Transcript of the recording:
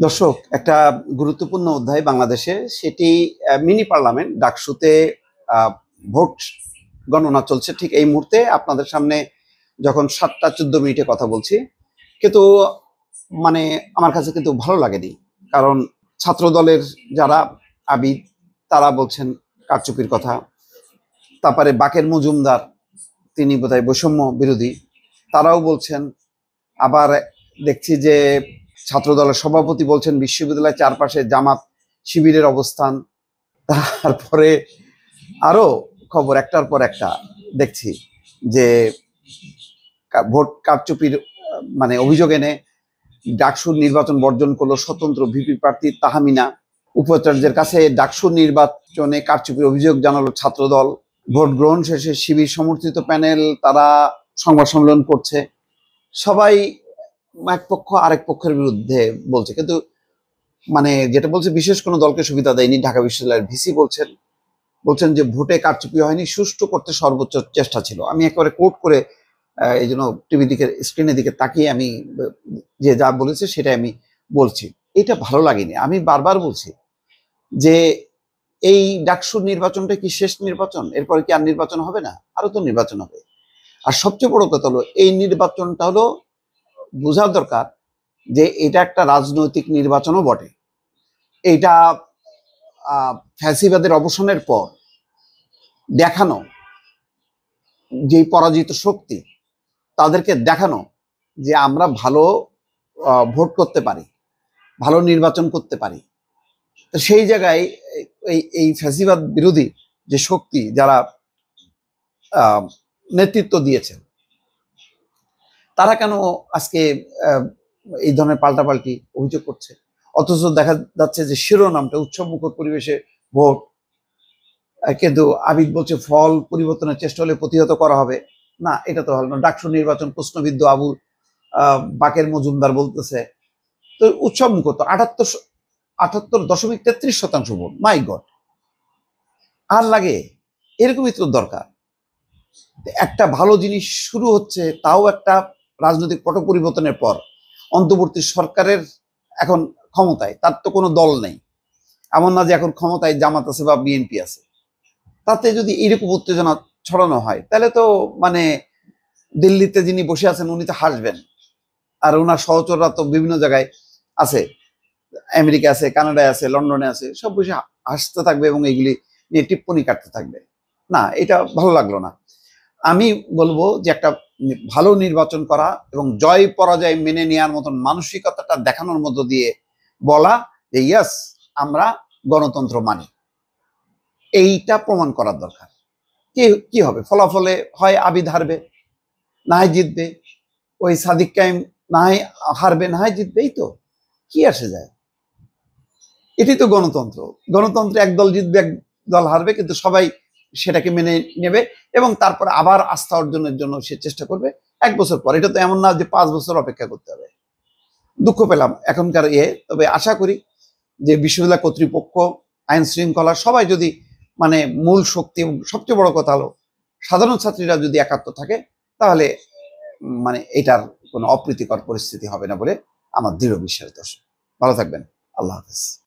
দর্শক, একটা গুরুত্বপূর্ণ অধ্যায় বাংলাদেশে, সেটি মিনি পার্লামেন্ট ডাকসুতে ভোট গণনা চলছে ঠিক এই মুহূর্তে আপনাদের সামনে যখন 7টা 14 মিনিটে কথা বলছি। কিন্তু মানে আমার কাছে কিন্তু ভালো লাগেনি, কারণ ছাত্র দলের যারা আবিদ তারা বলছেন কারচুপির কথা, তারপরে বাকের মজুমদার তিনি বোধহয় বৈষম্য বিরোধী, তারাও বলছেন। আবার দেখছি যে ছাত্র দলের সভাপতি বলছেন বিশ্ববিদ্যালয়ের চারপাশে জামাত শিবিরের অবস্থান। তারপরে আরো খবর একটার পর একটা দেখছি যে ভোট কারচুপির অভিযোগ এনে ডাকসুর নির্বাচন বর্জন করলো স্বতন্ত্র ভিপি প্রার্থী তাহমিনা। উপাচার্যের কাছে ডাকসুর নির্বাচনে কারচুপির অভিযোগ জানালো ছাত্রদল। ভোট গ্রহণ শেষে শিবির সমর্থিত প্যানেল তারা সংবাদ সম্মেলন করছে। সবাই এক পক্ষ আরেক পক্ষের বিরুদ্ধে বলছে, কিন্তু যেটা বলছে বিশেষ কোনো দলকে সুবিধা দেয়নি। ঢাকা বিশ্ববিদ্যালয়ের ভিসি বলছেন যে ভোটে কারচুপি হয়নি, সুষ্ঠু করতে সর্বোচ্চ চেষ্টা ছিল। আমি একেবারে কোট করে এই জন্য টিভি দিকে স্ক্রিনের দিকে তাকিয়ে আমি যে যা বলেছে সেটাই আমি বলছি। এটা ভালো লাগেনি। আমি বারবার বলছি যে এই ডাকসুর নির্বাচনটা কি শেষ নির্বাচন? এরপরে কি আর নির্বাচন হবে না? আরো তো নির্বাচন হবে। আর সবচেয়ে বড় কথা হলো এই নির্বাচনটা হলো বোঝা দরকার যে এটা একটা রাজনৈতিক নির্বাচনও বটে। এটা ফ্যাসিবাদের অবসানের পর দেখানো যে পরাজিত শক্তি, তাদেরকে দেখানো যে আমরা ভালো ভোট করতে পারি, ভালো নির্বাচন করতে পারি। তো সেই জায়গায় এই ফ্যাসিবাদ বিরোধী যে শক্তি যারা নেতৃত্ব দিয়েছেন, তারা কেন আজকে এই ধরনের পাল্টাপাল্টি অভিযোগ করছে? অথচ দেখা যাচ্ছে যে শিরোনামটা উৎসবমুখর পরিবেশে ভোট, কিন্তু আবিদ বলছে ফল পরিবর্তনের চেষ্টা হলে প্রতিহত করা হবে। না, এটা তো হলো না। ডাকসু নির্বাচন প্রশ্নবিদ্ধ আবু বাকের মজুমদার বলতেছে তো উৎসবমুখর, তো 78.33% ভোট। মাই গড, আর লাগে? এরকমই তো দরকার। একটা ভালো জিনিস শুরু হচ্ছে, তাও একটা রাজনৈতিক পট পরিবর্তনের পর অন্তর্বর্তী সরকারের এখন ক্ষমতায়, তার তো কোনো দল নেই। এমন না যে এখন ক্ষমতায় জামাত আছে বা বিএনপি আছে। তাতে যদি এরকম উত্তেজনা ছড়ানো হয়, তাহলে তো দিল্লিতে যিনি বসে আছেন উনি তো হাসবেন, আর ওনার সহচররা তো বিভিন্ন জায়গায় আছে, আমেরিকা আছে, কানাডায় আছে, লন্ডনে আছে, সব বসে হাসতে থাকবে এবং এইগুলি নিয়ে টিপ্পনি কাটতে থাকবে। না, এটা ভালো লাগলো না। আমি বলবো যে একটা ভালো নির্বাচন করা এবং জয় পরাজয় মেনে নেওয়ার মতন মানসিকতাটা দেখানোর মধ্য দিয়ে বলা যে ইয়াস, আমরা গণতন্ত্র মানি, এইটা প্রমাণ করার দরকার। কি হবে ফলাফলে? হয় আবিদ হারবে, না হয় জিতবে, ওই সাদিক কায়েম না হয় হারবে, না হয় জিতবে। এই তো, কি আসে যায়? এটাই তো গণতন্ত্র। গণতন্ত্রে এক দল জিতবে, এক দল হারবে, কিন্তু সবাই সেটাকে মেনে নেবে এবং তারপর আবার আস্থা অর্জনের জন্য সে চেষ্টা করবে 1 বছর পর। এটা তো এমন না যে 5 বছর অপেক্ষা করতে হবে। দুঃখ পেলাম এখনকার তবে আশা করি যে বিশ্ববিদ্যালয় কর্তৃপক্ষ, আইন শৃঙ্খলা সবাই যদি মূল শক্তি, এবং সবচেয়ে বড় কথা হলো সাধারণ ছাত্রীরা যদি একাত্ম থাকে, তাহলে এটার কোনো অপ্রীতিকর পরিস্থিতি হবে না বলে আমার দৃঢ় বিশ্বাস। দর্শক, ভালো থাকবেন। আল্লাহ হাফেজ।